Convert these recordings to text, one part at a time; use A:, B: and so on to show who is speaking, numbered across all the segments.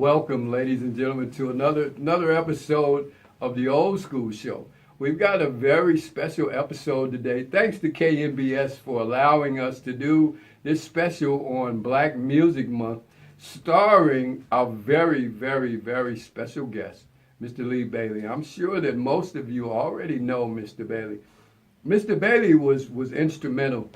A: Welcome, ladies and gentlemen, to another episode of the Old School Show. We've got a very special episode today. Thanks to KNBS for allowing us to do this special on Black Music Month, starring our very, very, very special guest, Mr. Lee Bailey. I'm sure that most of you already know Mr. Bailey. Mr. Bailey was instrumental.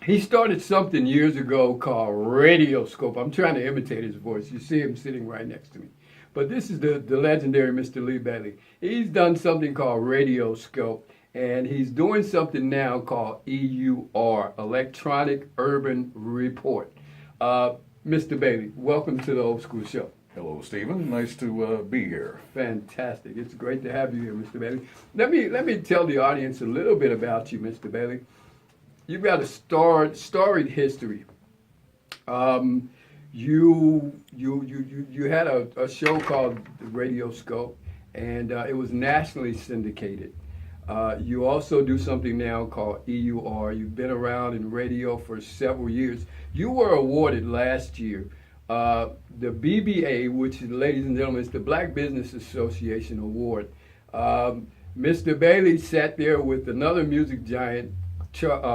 A: He started something years ago called Radiosocope. I'm trying to imitate his voice. You see him sitting right next to me. But this is the legendary Mr. Lee Bailey. He's done something called Radiosocope, and he's doing something now called EUR, Electronic Urban Report. Mr. Bailey, welcome to the Old School Show.
B: Hello, Stephen. Nice to be here.
A: Fantastic. It's great to have you here, Mr. Bailey. Let me tell the audience a little bit about you, Mr. Bailey. You've got a storied history. You had a show called Radiosocope, and it was nationally syndicated. You also do something now called EUR. You've been around in radio for several years. You were awarded last year the BBA, which, ladies and gentlemen, is the Black Business Association Award. Mr. Bailey sat there with another music giant,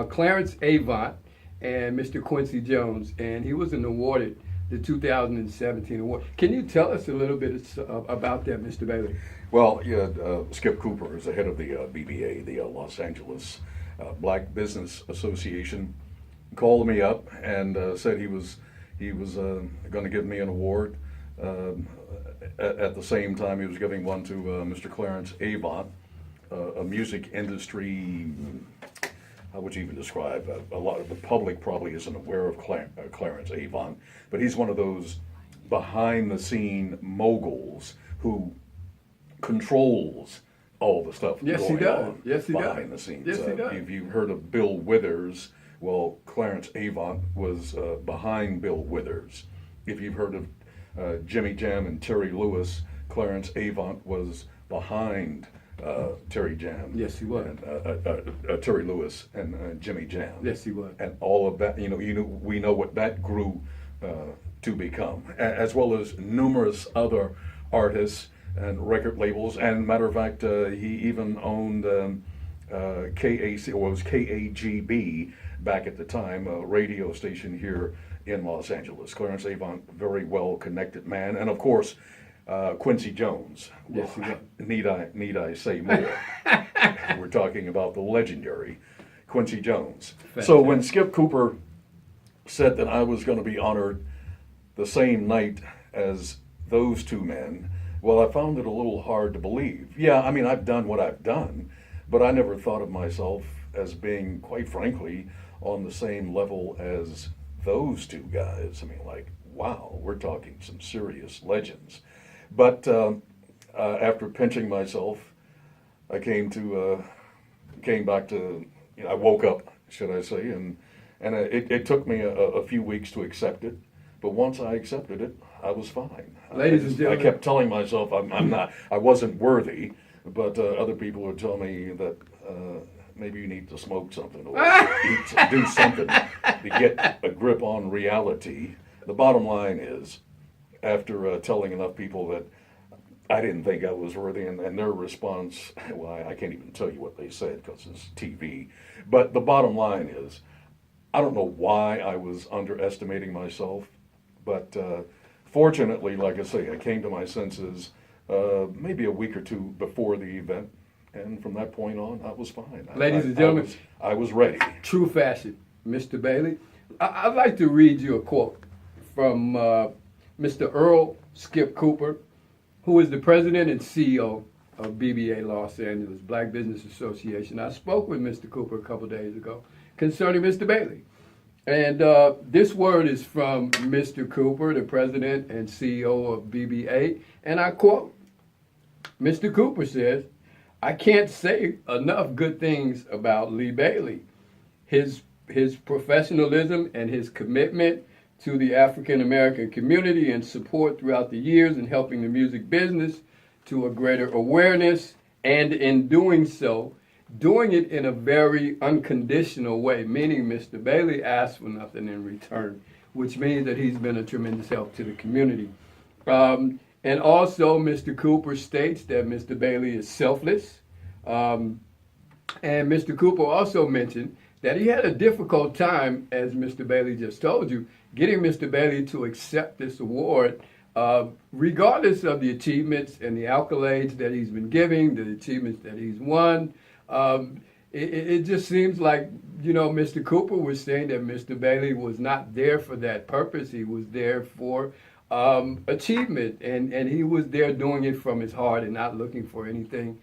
A: Clarence Avant, and Mr. Quincy Jones, and he was awarded the 2017 award. Can you tell us a little bit about that, Mr. Bailey?
B: Well, yeah, Skip Cooper is the head of the BBA, the Los Angeles Black Business Association, called me up and said he was going to give me an award. At the same time, he was giving one to Mr. Clarence Avant, a music industry. How would you even describe? A lot of the public probably isn't aware of Clarence Avant, but he's one of those behind-the-scene moguls who controls all the stuff going on behind the scenes.
A: Yes, he does.
B: If you've heard of Bill Withers, well, Clarence Avant was behind Bill Withers. If you've heard of Jimmy Jam and Terry Lewis, Clarence Avant was behind Terry Jam.
A: Yes, he was.
B: And, Terry Lewis and Jimmy Jam.
A: Yes, he was.
B: And all of that, we know what that grew to become, as well as numerous other artists and record labels. And matter of fact, he even owned KAC, or it was KAGB back at the time, a radio station here in Los Angeles. Clarence Avant, very well connected man, and of course, Quincy Jones.
A: Yes,
B: well, need I say more? We're talking about the legendary Quincy Jones.
A: Fantastic.
B: So when Skip Cooper said that I was going to be honored the same night as those two men, well, I found it a little hard to believe. Yeah, I mean, I've done what I've done, but I never thought of myself as being, quite frankly, on the same level as those two guys. I mean, like, wow, we're talking some serious legends. But after pinching myself, I came back to, I woke up, should I say, and it took me a few weeks to accept it. But once I accepted it, I was fine.
A: Ladies and gentlemen,
B: I kept telling myself I wasn't worthy, but other people would tell me that maybe you need to smoke something or do something to get a grip on reality. The bottom line is, after telling enough people that I didn't think I was worthy, and their response, well, I can't even tell you what they said because it's TV. But the bottom line is, I don't know why I was underestimating myself, but fortunately, like I say, I came to my senses maybe a week or two before the event, and from that point on, I was fine.
A: Ladies and gentlemen,
B: I was ready.
A: True fashion, Mr. Bailey. I'd like to read you a quote from Mr. Earl Skip Cooper, who is the president and CEO of BBA Los Angeles, Black Business Association. I spoke with Mr. Cooper a couple days ago concerning Mr. Bailey. And this word is from Mr. Cooper, the president and CEO of BBA, and I quote, Mr. Cooper says, "I can't say enough good things about Lee Bailey. His professionalism and his commitment to the African American community and support throughout the years in helping the music business to a greater awareness, and in doing so, doing it in a very unconditional way," meaning Mr. Bailey asked for nothing in return, which means that he's been a tremendous help to the community. And also, Mr. Cooper states that Mr. Bailey is selfless. Um, and Mr. Cooper also mentioned that he had a difficult time, as Mr. Bailey just told you, getting Mr. Bailey to accept this award, regardless of the achievements and the accolades that he's been giving, the achievements that he's won. It just seems like, Mr. Cooper was saying that Mr. Bailey was not there for that purpose. He was there for achievement, and he was there doing it from his heart and not looking for anything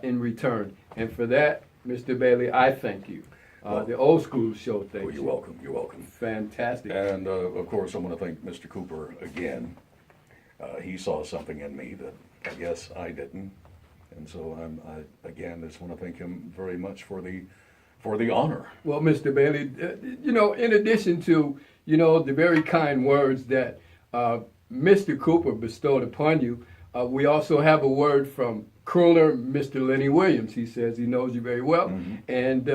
A: in return. And for that, Mr. Bailey, I thank you. The old school show thanks
B: Well, you're
A: you.
B: welcome. You're welcome.
A: Fantastic.
B: And of course, I want to thank Mr. Cooper again. He saw something in me that I guess I didn't, and so I again just want to thank him very much for the honor.
A: Well, Mr. Bailey, in addition to, the very kind words that Mr. Cooper bestowed upon you, we also have a word from crooner Mr. Lenny Williams. He says he knows you very well, and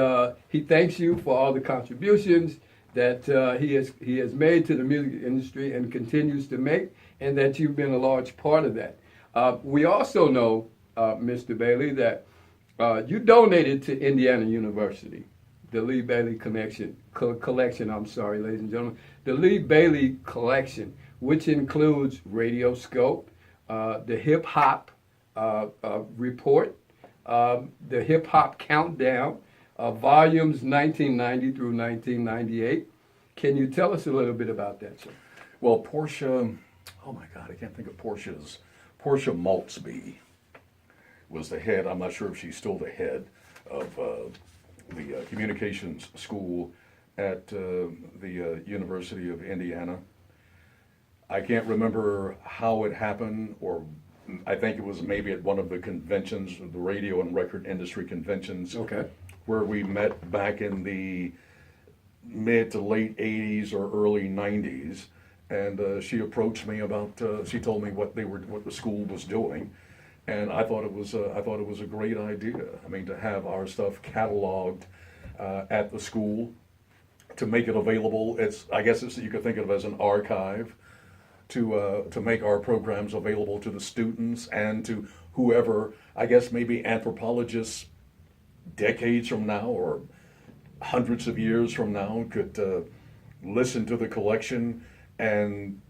A: he thanks you for all the contributions that he has made to the music industry and continues to make, and that you've been a large part of that. We also know, Mr. Bailey, that you donated to Indiana University, the Lee Bailey collection. I'm sorry, ladies and gentlemen, the Lee Bailey collection, which includes Radioscope, the Hip Hop Report, the Hip Hop Countdown, volumes 1990 through 1998. Can you tell us a little bit about that, sir?
B: Well, Portia, oh my God, I can't think of Portia Maltzby was the head. I'm not sure if she's still the head of the communications school at the University of Indiana. I can't remember how it happened, or I think it was maybe at one of the conventions, the radio and record industry conventions,
A: Okay.
B: where we met back in the mid to late 80s or early 90s. And she approached me about. She told me what the school was doing, and I thought it was a great idea. I mean, to have our stuff cataloged at the school, to make it available. I guess you could think of it as an archive, to make our programs available to the students and to whoever. I guess maybe anthropologists, decades from now or hundreds of years from now, could listen to the collection and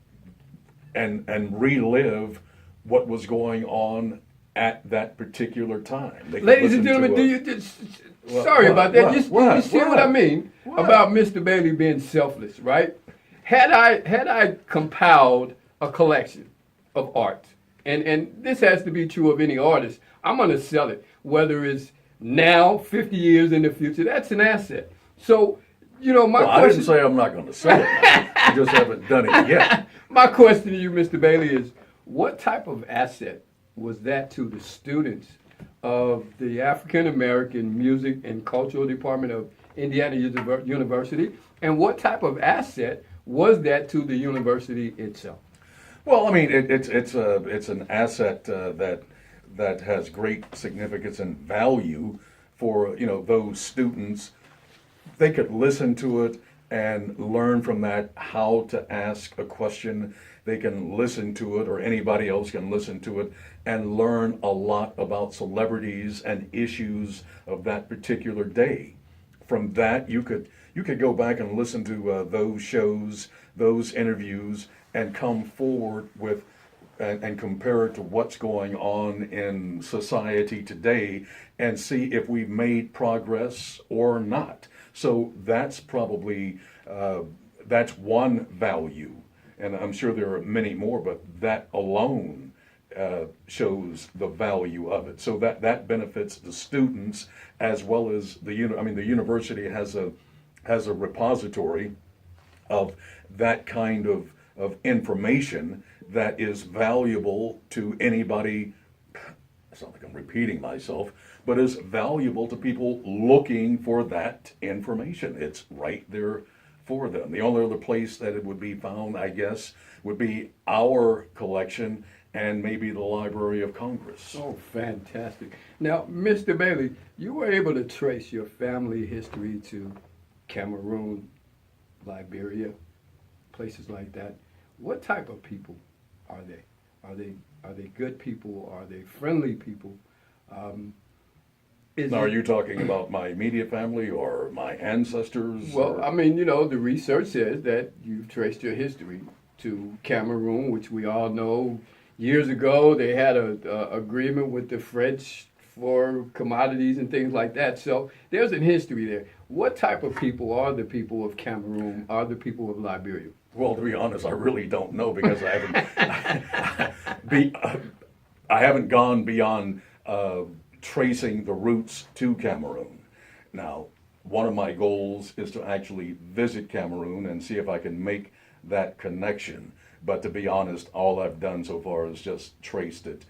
B: relive what was going on at that particular time.
A: Ladies and gentlemen, sorry about that. You see what I mean about Mr. Bailey being selfless, right? Had I compiled a collection of art, and this has to be true of any artist, I'm going to sell it, whether it's now, 50 years in the future. That's an asset. So, my question.
B: I didn't say I'm not going to sell it. I just haven't done it yet.
A: My question to you, Mr. Bailey, is what type of asset was that to the students of the African American Music and Cultural Department of Indiana University, and what type of asset was that to the university itself?
B: Well, I mean, it's an asset that has great significance and value for those students. They could listen to it and learn from that how to ask a question. They can listen to it, or anybody else can listen to it, and learn a lot about celebrities and issues of that particular day. From that, you could go back and listen to those shows, those interviews, and come forward with and compare it to what's going on in society today, and see if we've made progress or not. So that's probably that's one value, and I'm sure there are many more, but that alone shows the value of it. So that benefits the students as well as the university has a repository of that kind of information that is valuable to anybody. I sound like I'm repeating myself, but is valuable to people looking for that information. It's right there for them. The only other place that it would be found, I guess, would be our collection and maybe the Library of Congress.
A: Oh, fantastic. Now, Mr. Bailey, you were able to trace your family history to Cameroon, Liberia, places like that. What type of people are they? Are they good people? Are they friendly people?
B: Now, are you talking about my immediate family or my ancestors?
A: Well,
B: or-
A: I mean, you know, the research says that you've traced your history to Cameroon, which we all know years ago they had a agreement with the French for commodities and things like that. So there's a history there. What type of people are the people of Cameroon? Are the people of Liberia?
B: Well, to be honest, I really don't know because I haven't I haven't gone beyond tracing the roots to Cameroon. Now, one of my goals is to actually visit Cameroon and see if I can make that connection. But to be honest, all I've done so far is just traced it,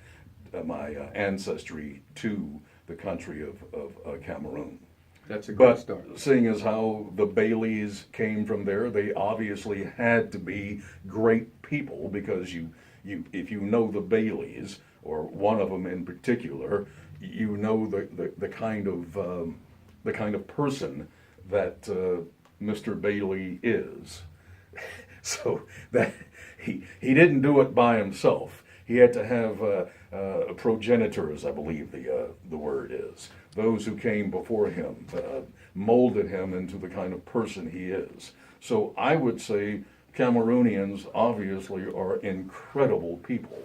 B: my ancestry to the country of Cameroon.
A: That's a good
B: But
A: start.
B: seeing as how the Baileys came from there, they obviously had to be great people because if you know the Baileys, or one of them in particular, you know the kind of person that Mr. Bailey is. So that he didn't do it by himself. He had to have progenitors, I believe the word is. Those who came before him molded him into the kind of person he is. So I would say Cameroonians obviously are incredible people,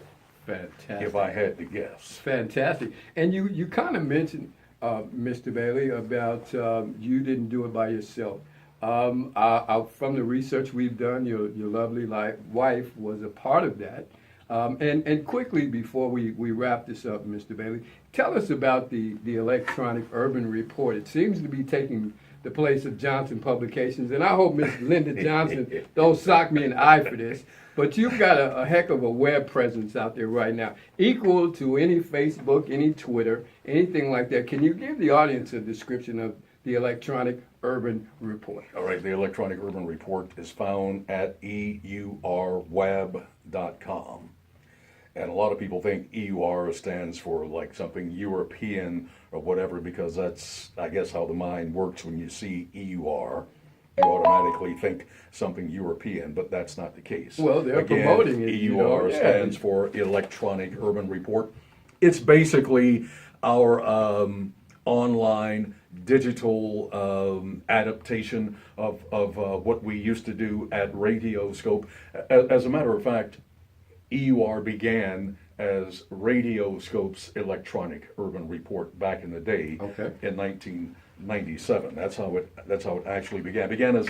A: Fantastic.
B: if I had to guess.
A: Fantastic. And you kind of mentioned, Mr. Bailey, about you didn't do it by yourself. From the research we've done, your lovely wife was a part of that. And quickly, before we wrap this up, Mr. Bailey, tell us about the electronic urban report. It seems to be taking the place of Johnson Publications, and I hope Miss Linda Johnson don't sock me in the eye for this, but you've got a heck of a web presence out there right now, equal to any Facebook, any Twitter, anything like that. Can you give the audience a description of the electronic urban report?
B: All right, the electronic urban report is found at eurweb.com. And a lot of people think EUR stands for like something European or whatever, because that's, I guess, how the mind works. When you see EUR, you automatically think something European, but that's not the case.
A: Well, they're promoting it, you know,
B: EUR
A: yeah.
B: stands for Electronic Urban Report. It's basically our online digital adaptation of what we used to do at Radioscope. As a matter of fact, EUR began as Radioscope's Electronic Urban Report back in the day,
A: Okay.
B: in 1997. That's how it actually began. It began as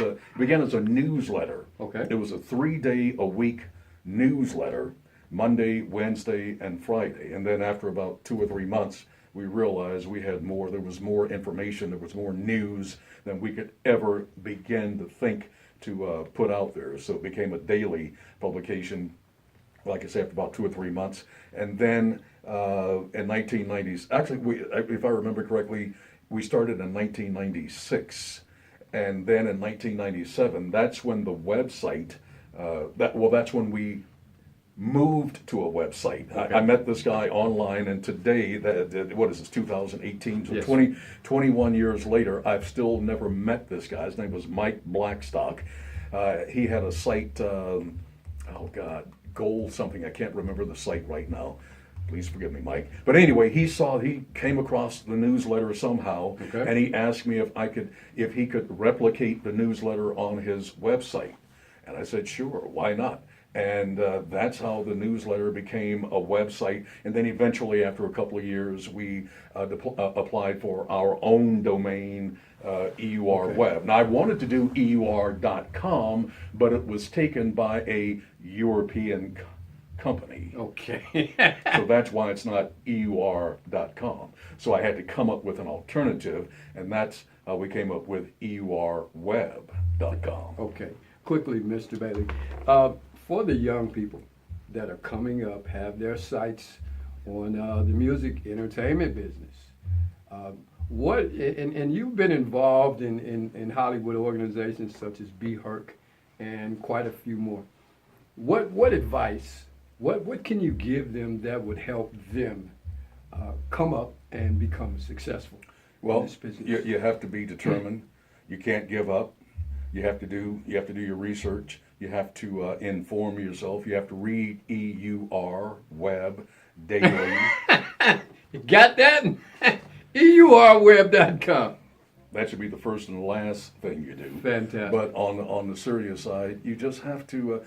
B: a newsletter.
A: Okay.
B: It was a 3-day-a-week newsletter, Monday, Wednesday, and Friday. And then after about 2 or 3 months, we realized there was more information, there was more news than we could ever begin to think to put out there. So it became a daily publication, like I said, after about 2 or 3 months. And then in 1990s, actually, if I remember correctly, we started in 1996. And then in 1997, that's when the website, that's when we moved to a website.
A: Okay.
B: I met this guy online, and today, what is this, 2018? So
A: Yes.
B: 21 years later, I've still never met this guy. His name was Mike Blackstock. He had a site, Gold something, I can't remember the site right now. Please forgive me, Mike. But anyway, he came across the newsletter somehow,
A: Okay.
B: and he asked me if he could replicate the newsletter on his website. And I said, sure, why not? And that's how the newsletter became a website. And then eventually, after a couple of years, we applied for our own domain, EUR
A: Okay.
B: Web. Now, I wanted to do EUR.com, but it was taken by a European company.
A: Okay.
B: So that's why it's not EUR.com. So I had to come up with an alternative, and that's how we came up with EURWeb.com.
A: Okay. Quickly, Mr. Bailey, for the young people that are coming up, have their sights on the music entertainment business, and you've been involved in Hollywood organizations such as BHERC and quite a few more. What advice, what can you give them that would help them come up and become successful in
B: Well,
A: this business?
B: you have to be determined. You can't give up. You have to do your research. You have to inform yourself. You have to read EUR Web daily.
A: You got that? EURweb.com.
B: That should be the first and last thing you do.
A: Fantastic.
B: But on the serious side, you just have to,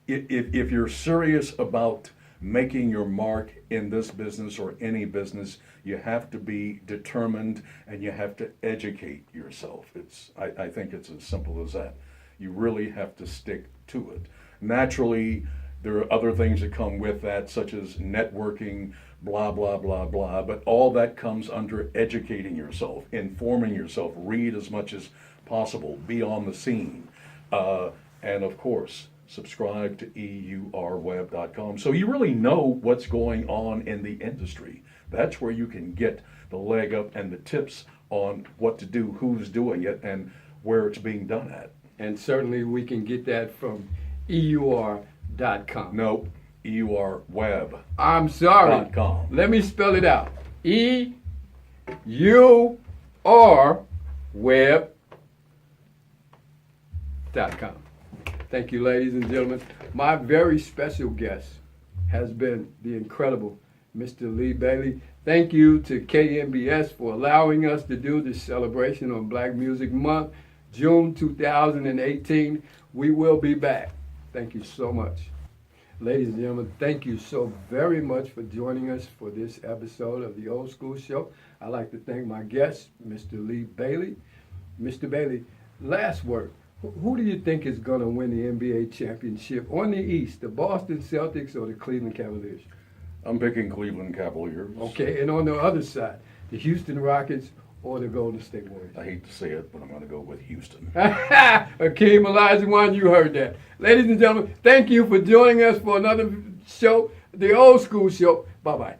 B: if you're serious about making your mark in this business or any business, you have to be determined and you have to educate yourself. I think it's as simple as that. You really have to stick to it. Naturally, there are other things that come with that, such as networking, blah, blah, blah, blah. But all that comes under educating yourself, informing yourself, read as much as possible, be on the scene. And of course, subscribe to EURweb.com so you really know what's going on in the industry. That's where you can get the leg up and the tips on what to do, who's doing it, and where it's being done at.
A: And certainly we can get that from EUR.com.
B: No, EURweb.com.
A: I'm sorry. Let me spell it out. EURweb.com. Thank you, ladies and gentlemen. My very special guest has been the incredible Mr. Lee Bailey. Thank you to KNBS for allowing us to do this celebration on Black Music Month, June 2018. We will be back. Thank you so much. Ladies and gentlemen, thank you so very much for joining us for this episode of the Old School Show. I'd like to thank my guest, Mr. Lee Bailey. Mr. Bailey, last word. Who do you think is going to win the NBA championship on the East, the Boston Celtics or the Cleveland Cavaliers?
B: I'm picking Cleveland Cavaliers.
A: Okay, and on the other side, the Houston Rockets or the Golden State Warriors?
B: I hate to say it, but I'm going to go with Houston.
A: Akeem Olajuwon, you heard that. Ladies and gentlemen, thank you for joining us for another show, the Old School Show. Bye-bye.